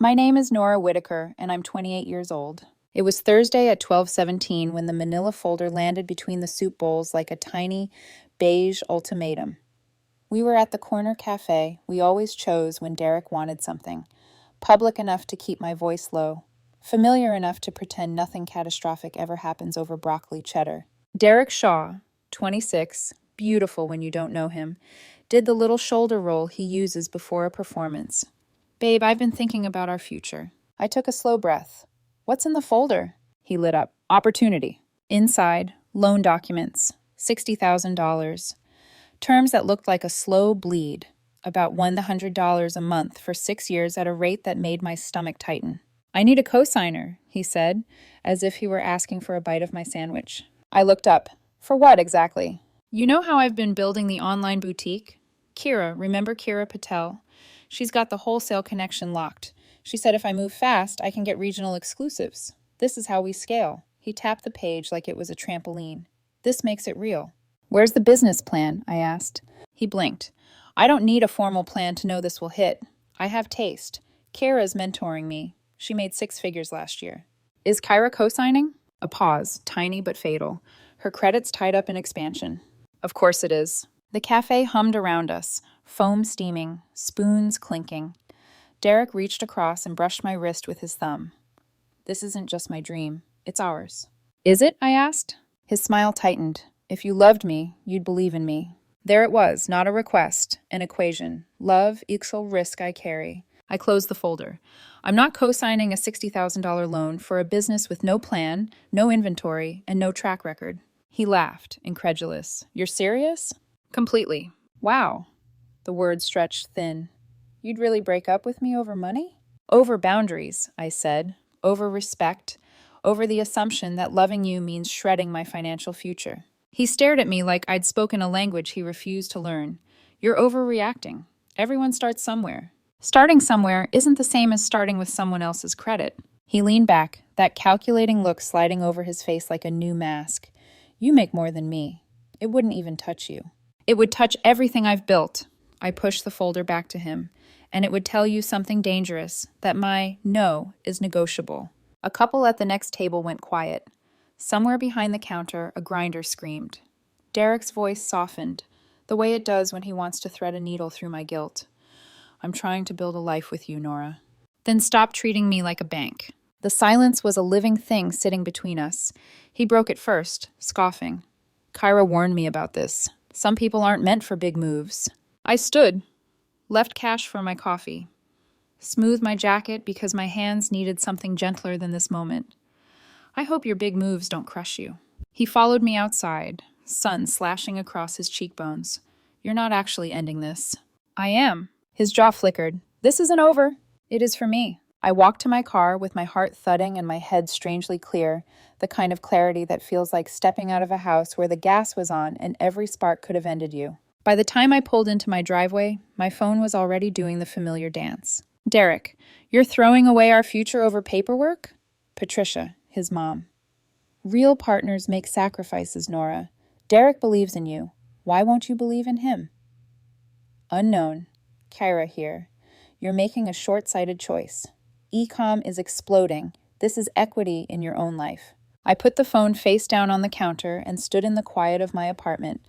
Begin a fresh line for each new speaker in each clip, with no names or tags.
My name is Nora Whitaker, and I'm 28 years old. It was Thursday at 12:17 when the manila folder landed between the soup bowls like a tiny, beige ultimatum. We were at the corner cafe we always chose when Derek wanted something, public enough to keep my voice low, familiar enough to pretend nothing catastrophic ever happens over broccoli cheddar. Derek Shaw, 26, beautiful when you don't know him, did the little shoulder roll he uses before a performance. Babe, I've been thinking about our future. I took a slow breath. What's in the folder? He lit up. Opportunity. Inside, loan documents. $60,000. Terms that looked like a slow bleed. About $100 a month for 6 years at a rate that made my stomach tighten. I need a cosigner, he said, as if he were asking for a bite of my sandwich. I looked up. For what exactly? You know how I've been building the online boutique? Kira, remember Kira Patel? She's got the wholesale connection locked. She said if I move fast, I can get regional exclusives. This is how we scale. He tapped the page like it was a trampoline. This makes it real. Where's the business plan? I asked. He blinked. I don't need a formal plan to know this will hit. I have taste. Kira's mentoring me. She made 6 figures last year. Is Kyra co-signing? A pause, tiny but fatal. Her credits tied up in expansion. Of course it is. The cafe hummed around us, foam steaming, spoons clinking. Derek reached across and brushed my wrist with his thumb. This isn't just my dream, it's ours. Is it? I asked. His smile tightened. If you loved me, you'd believe in me. There it was, not a request, an equation. Love equal risk I carry. I closed the folder. I'm not co-signing a $60,000 loan for a business with no plan, no inventory, and no track record. He laughed, incredulous. You're serious? Completely. Wow. The words stretched thin. You'd really break up with me over money? Over boundaries, I said. Over respect. Over the assumption that loving you means shredding my financial future. He stared at me like I'd spoken a language he refused to learn. You're overreacting. Everyone starts somewhere. Starting somewhere isn't the same as starting with someone else's credit. He leaned back, that calculating look sliding over his face like a new mask. You make more than me. It wouldn't even touch you. It would touch everything I've built. I pushed the folder back to him. And it would tell you something dangerous, that my no is negotiable. A couple at the next table went quiet. Somewhere behind the counter, a grinder screamed. Derek's voice softened, the way it does when he wants to thread a needle through my guilt. I'm trying to build a life with you, Nora. Then stop treating me like a bank. The silence was a living thing sitting between us. He broke it first, scoffing. Kyra warned me about this. Some people aren't meant for big moves. I stood, left cash for my coffee, smoothed my jacket because my hands needed something gentler than this moment. I hope your big moves don't crush you. He followed me outside, sun slashing across his cheekbones. You're not actually ending this. I am. His jaw flickered. This isn't over. It is for me. I walked to my car with my heart thudding and my head strangely clear, the kind of clarity that feels like stepping out of a house where the gas was on and every spark could have ended you. By the time I pulled into my driveway, my phone was already doing the familiar dance. Derek, you're throwing away our future over paperwork? Patricia, his mom. Real partners make sacrifices, Nora. Derek believes in you. Why won't you believe in him? Unknown. Kyra here. You're making a short-sighted choice. E-com is exploding. This is equity in your own life. I put the phone face down on the counter and stood in the quiet of my apartment,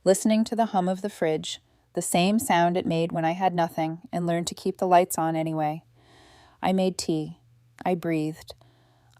listening to the hum of the fridge, the same sound it made when I had nothing and learned to keep the lights on anyway. I made tea. I breathed.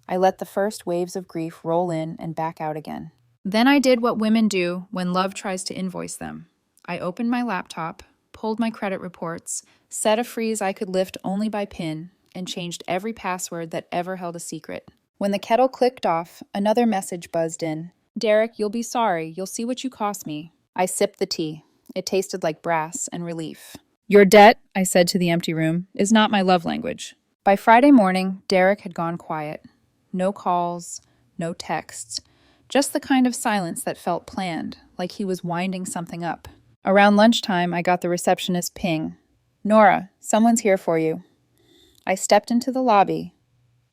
I let the first waves of grief roll in and back out again. Then I did what women do when love tries to invoice them. I opened my laptop, pulled my credit reports, set a freeze I could lift only by PIN, and changed every password that ever held a secret. When the kettle clicked off, another message buzzed in. Derek, you'll be sorry. You'll see what you cost me. I sipped the tea. It tasted like brass and relief. Your debt, I said to the empty room, is not my love language. By Friday morning, Derek had gone quiet. No calls, no texts. Just the kind of silence that felt planned, like he was winding something up. Around lunchtime, I got the receptionist ping. Nora, someone's here for you. I stepped into the lobby,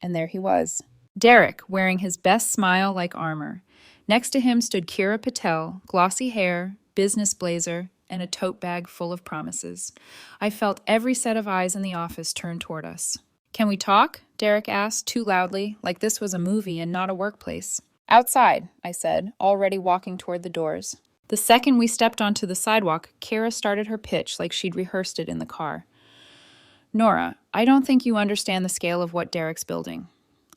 and there he was. Derek, wearing his best smile like armor. Next to him stood Kira Patel, glossy hair, business blazer, and a tote bag full of promises. I felt every set of eyes in the office turn toward us. Can we talk? Derek asked too loudly, like this was a movie and not a workplace. Outside, I said, already walking toward the doors. The second we stepped onto the sidewalk, Kara started her pitch like she'd rehearsed it in the car. Nora, I don't think you understand the scale of what Derek's building.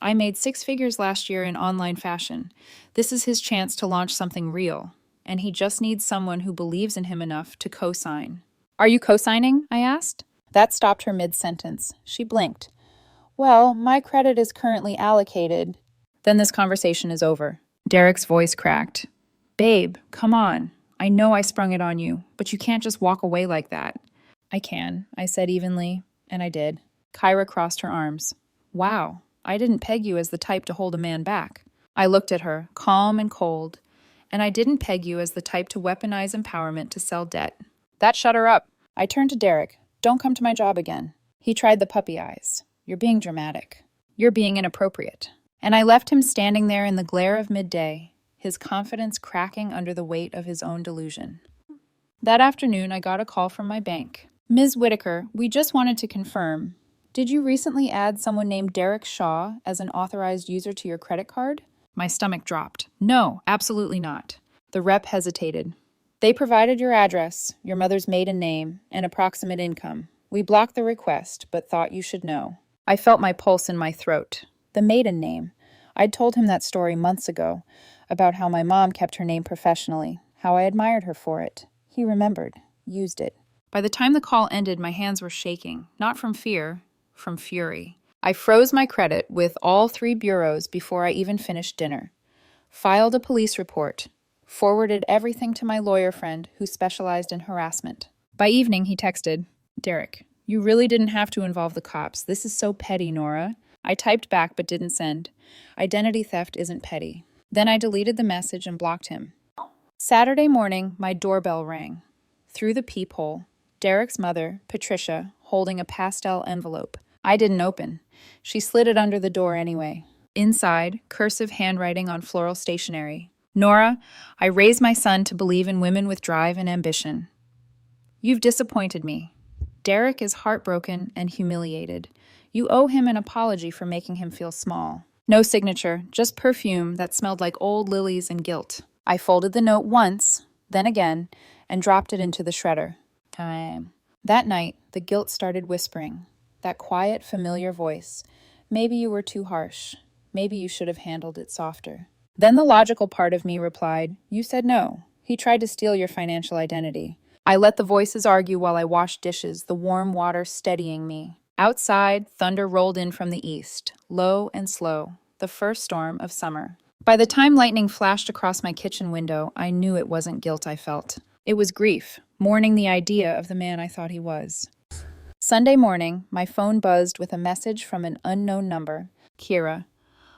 I made 6 figures last year in online fashion. This is his chance to launch something real, and he just needs someone who believes in him enough to co-sign. Are you co-signing? I asked. That stopped her mid-sentence. She blinked. Well, my credit is currently allocated. Then this conversation is over. Derek's voice cracked. Babe, come on. I know I sprung it on you, but you can't just walk away like that. I can, I said evenly, and I did. Kyra crossed her arms. Wow, I didn't peg you as the type to hold a man back. I looked at her, calm and cold, and I didn't peg you as the type to weaponize empowerment to sell debt. That shut her up. I turned to Derek. Don't come to my job again. He tried the puppy eyes. You're being dramatic. You're being inappropriate. And I left him standing there in the glare of midday, his confidence cracking under the weight of his own delusion. That afternoon, I got a call from my bank. Ms. Whitaker, we just wanted to confirm. Did you recently add someone named Derek Shaw as an authorized user to your credit card? My stomach dropped. No, absolutely not. The rep hesitated. They provided your address, your mother's maiden name, and approximate income. We blocked the request, but thought you should know. I felt my pulse in my throat. The maiden name. I'd told him that story months ago, about how my mom kept her name professionally, how I admired her for it. He remembered, used it. By the time the call ended, my hands were shaking, not from fear, from fury. I froze my credit with all 3 bureaus before I even finished dinner. Filed a police report. Forwarded everything to my lawyer friend who specialized in harassment. By evening, he texted, Derek, you really didn't have to involve the cops. This is so petty, Nora. I typed back but didn't send. Identity theft isn't petty. Then I deleted the message and blocked him. Saturday morning, my doorbell rang. Through the peephole, Derek's mother, Patricia, holding a pastel envelope. I didn't open. She slid it under the door anyway. Inside, cursive handwriting on floral stationery. Nora, I raised my son to believe in women with drive and ambition. You've disappointed me. Derek is heartbroken and humiliated. You owe him an apology for making him feel small. No signature, just perfume that smelled like old lilies and guilt. I folded the note once, then again, and dropped it into the shredder. Time. That night, the guilt started whispering. That quiet, familiar voice. Maybe you were too harsh. Maybe you should have handled it softer. Then the logical part of me replied, you said no. He tried to steal your financial identity. I let the voices argue while I washed dishes, the warm water steadying me. Outside, thunder rolled in from the east, low and slow, the first storm of summer. By the time lightning flashed across my kitchen window, I knew it wasn't guilt I felt. It was grief, mourning the idea of the man I thought he was. Sunday morning, my phone buzzed with a message from an unknown number. Kira,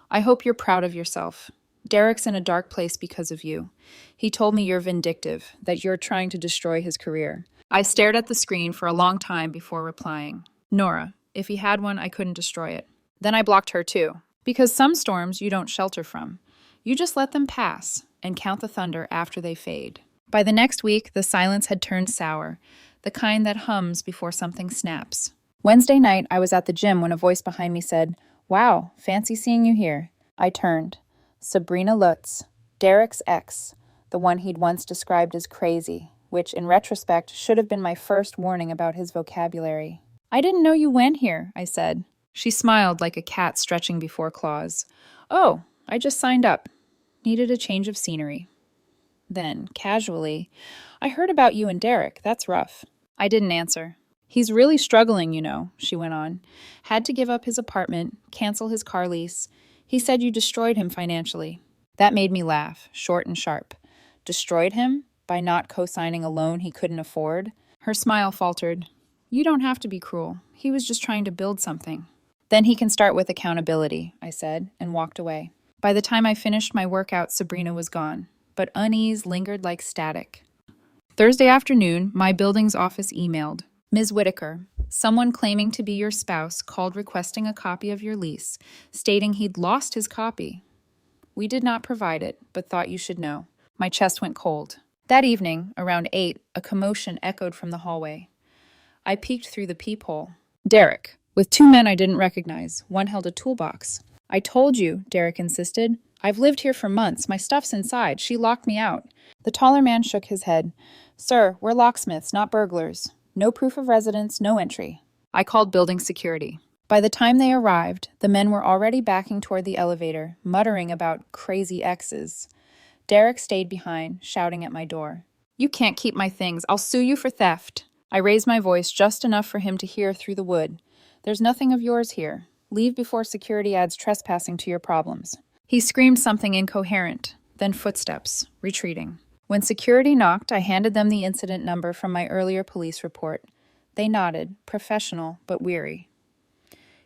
I hope you're proud of yourself. Derek's in a dark place because of you. He told me you're vindictive, that you're trying to destroy his career. I stared at the screen for a long time before replying. Nora, if he had one, I couldn't destroy it. Then I blocked her too, because some storms you don't shelter from. You just let them pass and count the thunder after they fade. By the next week, the silence had turned sour, the kind that hums before something snaps. Wednesday night, I was at the gym when a voice behind me said, Wow, fancy seeing you here. I turned. Sabrina Lutz, Derek's ex, the one he'd once described as crazy, which in retrospect should have been my first warning about his vocabulary. I didn't know you went here, I said. She smiled like a cat stretching before claws. Oh, I just signed up. Needed a change of scenery. Then, casually, I heard about you and Derek. That's rough. I didn't answer. He's really struggling, you know, she went on. Had to give up his apartment, cancel his car lease. He said you destroyed him financially. That made me laugh, short and sharp. Destroyed him? By not co-signing a loan he couldn't afford? Her smile faltered. You don't have to be cruel. He was just trying to build something. Then he can start with accountability, I said, and walked away. By the time I finished my workout, Sabrina was gone, but unease lingered like static. Thursday afternoon, my building's office emailed. Ms. Whitaker, someone claiming to be your spouse called requesting a copy of your lease, stating he'd lost his copy. We did not provide it, but thought you should know. My chest went cold. That evening, around 8, a commotion echoed from the hallway. I peeked through the peephole. Derek, with two men I didn't recognize. One held a toolbox. I told you, Derek insisted. I've lived here for months. My stuff's inside. She locked me out. The taller man shook his head. Sir, we're locksmiths, not burglars. No proof of residence, no entry. I called building security. By the time they arrived, the men were already backing toward the elevator, muttering about crazy exes. Derek stayed behind, shouting at my door. You can't keep my things. I'll sue you for theft. I raised my voice just enough for him to hear through the wood. There's nothing of yours here. Leave before security adds trespassing to your problems. He screamed something incoherent, then footsteps, retreating. When security knocked, I handed them the incident number from my earlier police report. They nodded, professional but weary.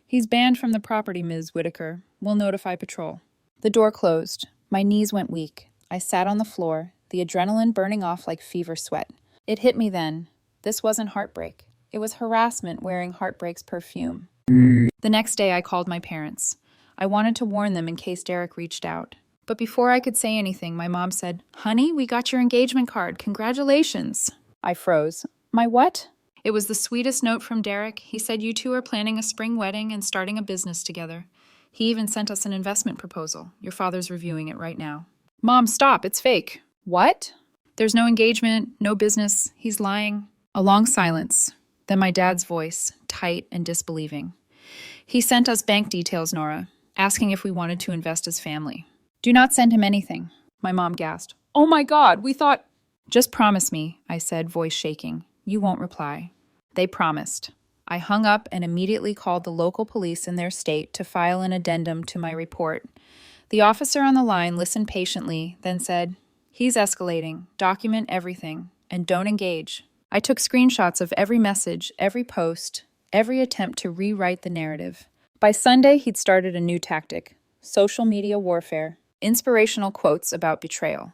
He's banned from the property, Ms. Whitaker. We'll notify patrol. The door closed. My knees went weak. I sat on the floor, the adrenaline burning off like fever sweat. It hit me then. This wasn't heartbreak. It was harassment wearing heartbreak's perfume. The next day, I called my parents. I wanted to warn them in case Derek reached out. But before I could say anything, my mom said, Honey, we got your engagement card. Congratulations. I froze. My what? It was the sweetest note from Derek. He said you two are planning a spring wedding and starting a business together. He even sent us an investment proposal. Your father's reviewing it right now. Mom, stop. It's fake. What? There's no engagement, no business. He's lying. A long silence. Then my dad's voice, tight and disbelieving. He sent us bank details, Nora, asking if we wanted to invest as family. Do not send him anything. My mom gasped. Oh my God, we thought... Just promise me, I said, voice shaking. You won't reply. They promised. I hung up and immediately called the local police in their state to file an addendum to my report. The officer on the line listened patiently, then said, He's escalating. Document everything. And don't engage. I took screenshots of every message, every post, every attempt to rewrite the narrative. By Sunday, he'd started a new tactic. Social media warfare. Inspirational quotes about betrayal.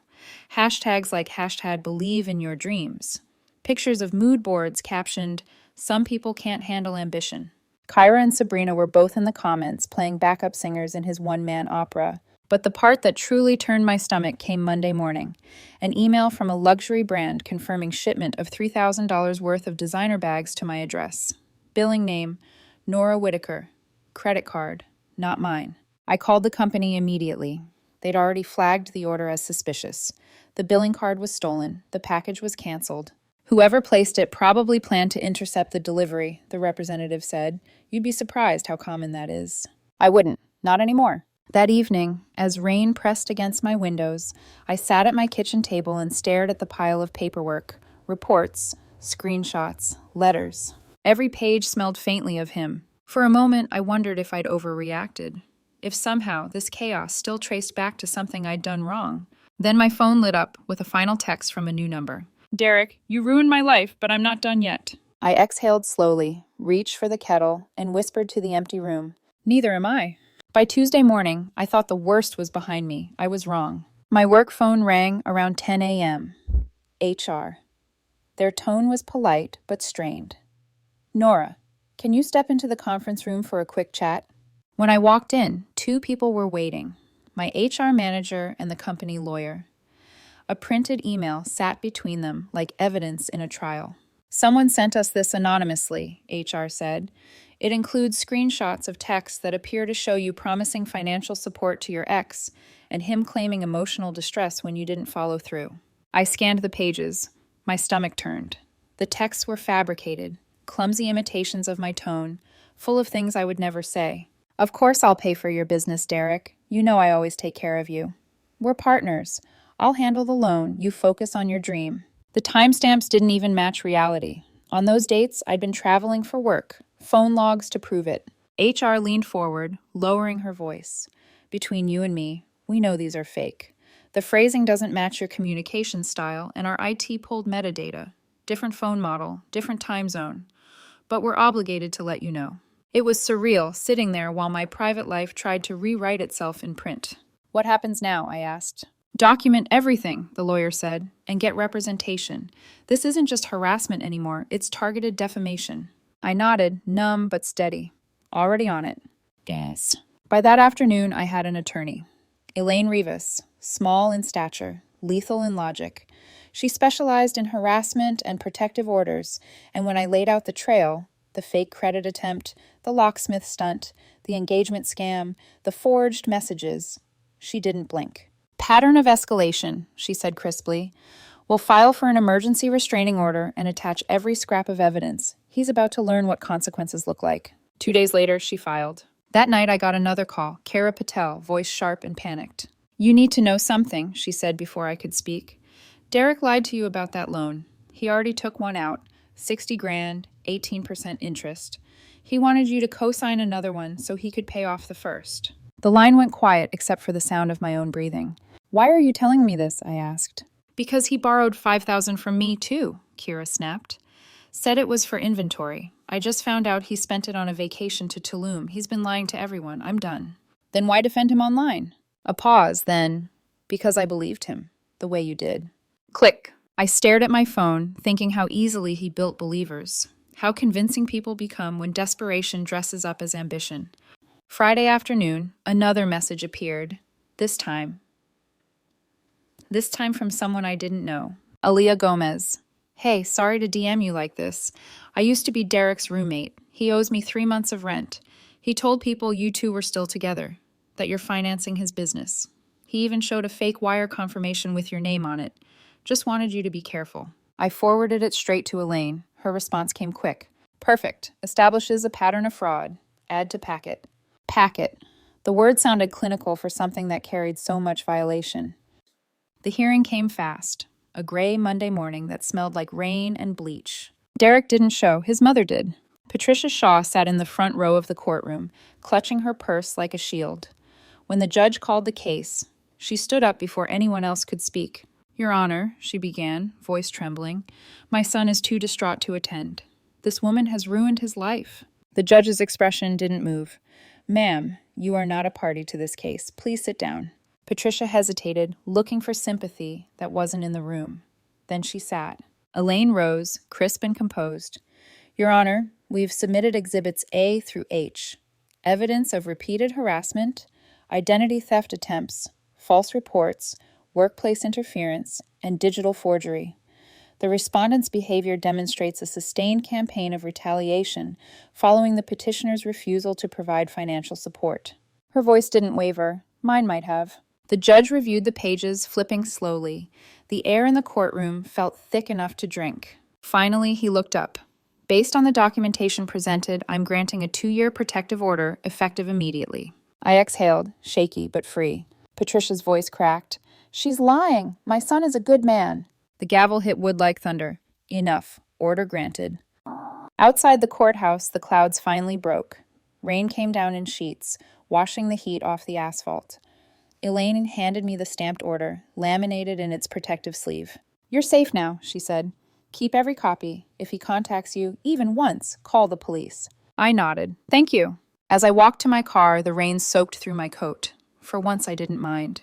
Hashtags like #BelieveInYourDreams. Pictures of mood boards captioned, Some people can't handle ambition. Kyra and Sabrina were both in the comments, playing backup singers in his one-man opera. But the part that truly turned my stomach came Monday morning. An email from a luxury brand confirming shipment of $3,000 worth of designer bags to my address. Billing name, Nora Whitaker. Credit card, not mine. I called the company immediately. They'd already flagged the order as suspicious. The billing card was stolen. The package was canceled. Whoever placed it probably planned to intercept the delivery, the representative said. You'd be surprised how common that is. I wouldn't. Not anymore. That evening, as rain pressed against my windows, I sat at my kitchen table and stared at the pile of paperwork, reports, screenshots, letters. Every page smelled faintly of him. For a moment, I wondered if I'd overreacted. If somehow this chaos still traced back to something I'd done wrong. Then my phone lit up with a final text from a new number. Derek, you ruined my life, but I'm not done yet. I exhaled slowly, reached for the kettle, and whispered to the empty room. Neither am I. By Tuesday morning, I thought the worst was behind me. I was wrong. My work phone rang around 10 a.m. HR. Their tone was polite but strained. Nora, can you step into the conference room for a quick chat? When I walked in, two people were waiting. My HR manager and the company lawyer. A printed email sat between them like evidence in a trial. Someone sent us this anonymously, HR said. It includes screenshots of texts that appear to show you promising financial support to your ex and him claiming emotional distress when you didn't follow through. I scanned the pages. My stomach turned. The texts were fabricated, clumsy imitations of my tone, full of things I would never say. Of course I'll pay for your business, Derek. You know I always take care of you. We're partners. I'll handle the loan. You focus on your dream. The timestamps didn't even match reality. On those dates, I'd been traveling for work. Phone logs to prove it. HR leaned forward, lowering her voice. Between you and me, we know these are fake. The phrasing doesn't match your communication style, and our IT pulled metadata. Different phone model, different time zone. But we're obligated to let you know. It was surreal, sitting there while my private life tried to rewrite itself in print. What happens now? I asked. Document everything, the lawyer said, and get representation. This isn't just harassment anymore, it's targeted defamation. I nodded, numb but steady. Already on it. Yes. By that afternoon, I had an attorney. Elaine Rivas, small in stature, lethal in logic. She specialized in harassment and protective orders, and when I laid out the trail, the fake credit attempt, The locksmith stunt, the engagement scam, the forged messages. She didn't blink. Pattern of escalation, she said crisply. We'll file for an emergency restraining order and attach every scrap of evidence. He's about to learn what consequences look like. 2 days later, she filed. That night, I got another call, Kara Patel, voice sharp and panicked. You need to know something, she said before I could speak. Derek lied to you about that loan. He already took one out, 60 grand, 18% interest. He wanted you to co-sign another one so he could pay off the first. The line went quiet except for the sound of my own breathing. Why are you telling me this? I asked. Because he borrowed $5,000 from me too, Kira snapped. Said it was for inventory. I just found out he spent it on a vacation to Tulum. He's been lying to everyone. I'm done. Then why defend him online? A pause, then, because I believed him, the way you did. Click. I stared at my phone, thinking how easily he built believers. How convincing people become when desperation dresses up as ambition. Friday afternoon, another message appeared. This time from someone I didn't know. Aaliyah Gomez. Hey, sorry to DM you like this. I used to be Derek's roommate. He owes me 3 months of rent. He told people you two were still together, that you're financing his business. He even showed a fake wire confirmation with your name on it. Just wanted you to be careful. I forwarded it straight to Elaine. Her response came quick. Perfect. Establishes a pattern of fraud. Add to packet. Packet. The word sounded clinical for something that carried so much violation. The hearing came fast. A gray Monday morning that smelled like rain and bleach. Derek didn't show. His mother did. Patricia Shaw sat in the front row of the courtroom, clutching her purse like a shield. When the judge called the case, she stood up before anyone else could speak. Your Honor, she began, voice trembling, my son is too distraught to attend. This woman has ruined his life. The judge's expression didn't move. Ma'am, you are not a party to this case. Please sit down. Patricia hesitated, looking for sympathy that wasn't in the room. Then she sat. Elaine rose, crisp and composed. Your Honor, we've submitted Exhibits A through H. Evidence of repeated harassment, identity theft attempts, false reports, workplace interference, and digital forgery. The respondent's behavior demonstrates a sustained campaign of retaliation following the petitioner's refusal to provide financial support. Her voice didn't waver. Mine might have. The judge reviewed the pages, flipping slowly. The air in the courtroom felt thick enough to drink. Finally, he looked up. Based on the documentation presented, I'm granting a 2-year protective order, effective immediately. I exhaled, shaky but free. Patricia's voice cracked. She's lying. My son is a good man. The gavel hit wood like thunder. Enough. Order granted. Outside the courthouse, the clouds finally broke. Rain came down in sheets, washing the heat off the asphalt. Elaine handed me the stamped order, laminated in its protective sleeve. You're safe now, she said. Keep every copy. If he contacts you, even once, call the police. I nodded. Thank you. As I walked to my car, the rain soaked through my coat. For once, I didn't mind.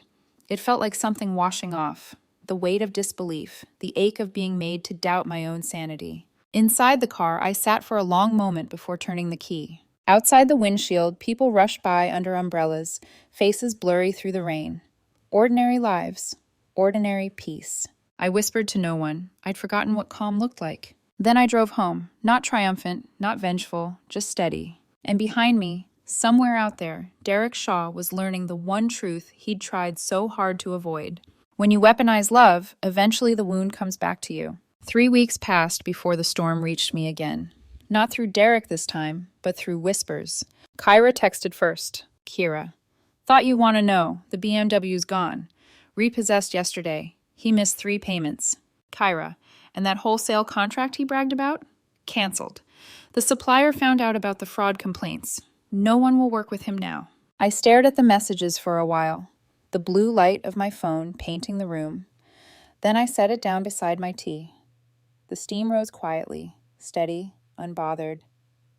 It felt like something washing off. The weight of disbelief, the ache of being made to doubt my own sanity. Inside the car, I sat for a long moment before turning the key. Outside the windshield, people rushed by under umbrellas, faces blurry through the rain. Ordinary lives. Ordinary peace. I whispered to no one. I'd forgotten what calm looked like. Then I drove home, not triumphant, not vengeful, just steady. And behind me, somewhere out there, Derek Shaw was learning the one truth he'd tried so hard to avoid. When you weaponize love, eventually the wound comes back to you. 3 weeks passed before the storm reached me again. Not through Derek this time, but through whispers. Kyra texted first. Kira. Thought you want to know. The BMW's gone. Repossessed yesterday. He missed 3 payments. Kyra. And that wholesale contract he bragged about? Canceled. The supplier found out about the fraud complaints. No one will work with him now. I stared at the messages for a while. The blue light of my phone painting the room. Then I set it down beside my tea. The steam rose quietly, steady, unbothered,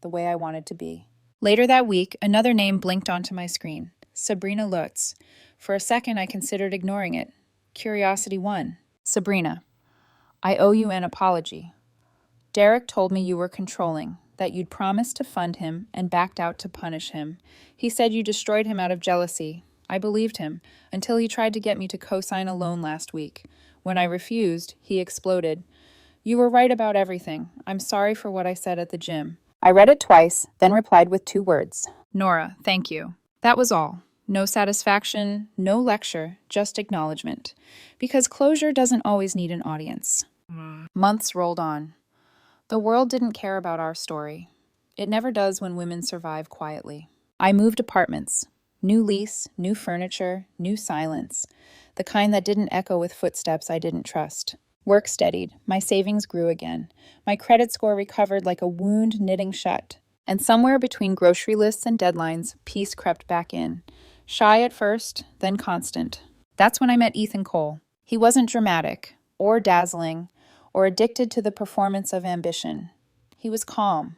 the way I wanted to be. Later that week, another name blinked onto my screen. Sabrina Lutz. For a second, I considered ignoring it. Curiosity won. Sabrina. I owe you an apology. Derek told me you were controlling, that you'd promised to fund him and backed out to punish him. He said you destroyed him out of jealousy. I believed him, until he tried to get me to co-sign a loan last week. When I refused, he exploded. You were right about everything. I'm sorry for what I said at the gym. I read it twice, then replied with 2 words. Nora, thank you. That was all. No satisfaction, no lecture, just acknowledgement. Because closure doesn't always need an audience. Months rolled on. The world didn't care about our story. It never does when women survive quietly. I moved apartments. New lease, new furniture, new silence. The kind that didn't echo with footsteps I didn't trust. Work steadied. My savings grew again. My credit score recovered like a wound knitting shut. And somewhere between grocery lists and deadlines, peace crept back in. Shy at first, then constant. That's when I met Ethan Cole. He wasn't dramatic, or dazzling, or addicted to the performance of ambition. He was calm,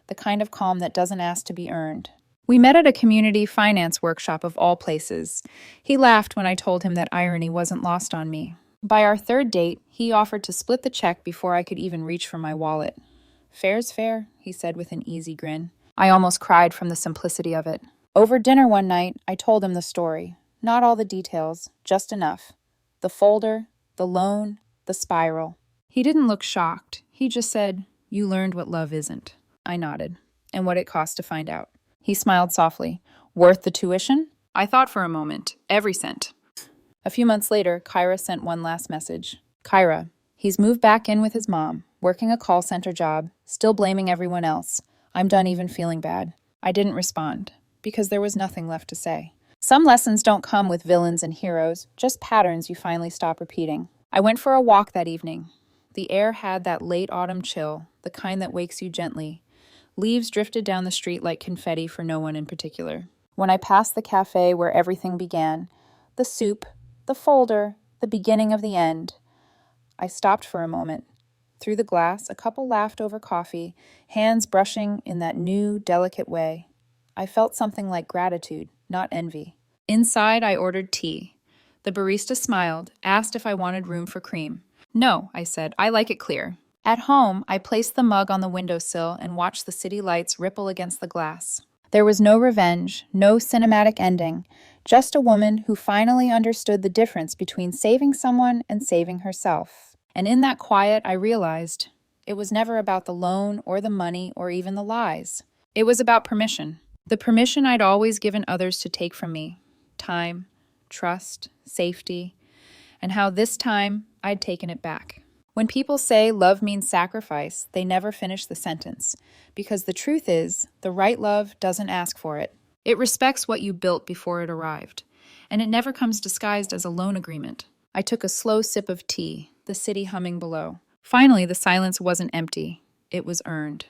the kind of calm that doesn't ask to be earned. We met at a community finance workshop of all places. He laughed when I told him that irony wasn't lost on me. By our third date, he offered to split the check before I could even reach for my wallet. Fair's fair, he said with an easy grin. I almost cried from the simplicity of it. Over dinner one night, I told him the story. Not all the details, just enough. The folder, the loan, the spiral. He didn't look shocked. He just said, "You learned what love isn't." I nodded. And what it cost to find out. He smiled softly. Worth the tuition? I thought for a moment. Every cent. A few months later, Kyra sent one last message. Kyra, he's moved back in with his mom, working a call center job, still blaming everyone else. I'm done even feeling bad. I didn't respond, because there was nothing left to say. Some lessons don't come with villains and heroes, just patterns you finally stop repeating. I went for a walk that evening. The air had that late autumn chill, the kind that wakes you gently. Leaves drifted down the street like confetti for no one in particular. When I passed the cafe where everything began, the soup, the folder, the beginning of the end, I stopped for a moment. Through the glass, a couple laughed over coffee, hands brushing in that new, delicate way. I felt something like gratitude, not envy. Inside, I ordered tea. The barista smiled, asked if I wanted room for cream. No, I said, I like it clear. At home, I placed the mug on the windowsill and watched the city lights ripple against the glass. There was no revenge, no cinematic ending, just a woman who finally understood the difference between saving someone and saving herself. And in that quiet, I realized it was never about the loan or the money or even the lies. It was about permission. The permission I'd always given others to take from me. Time, trust, safety, and how this time I'd taken it back. When people say love means sacrifice, they never finish the sentence, because the truth is, the right love doesn't ask for it. It respects what you built before it arrived, and it never comes disguised as a loan agreement. I took a slow sip of tea, the city humming below. Finally, the silence wasn't empty. It was earned.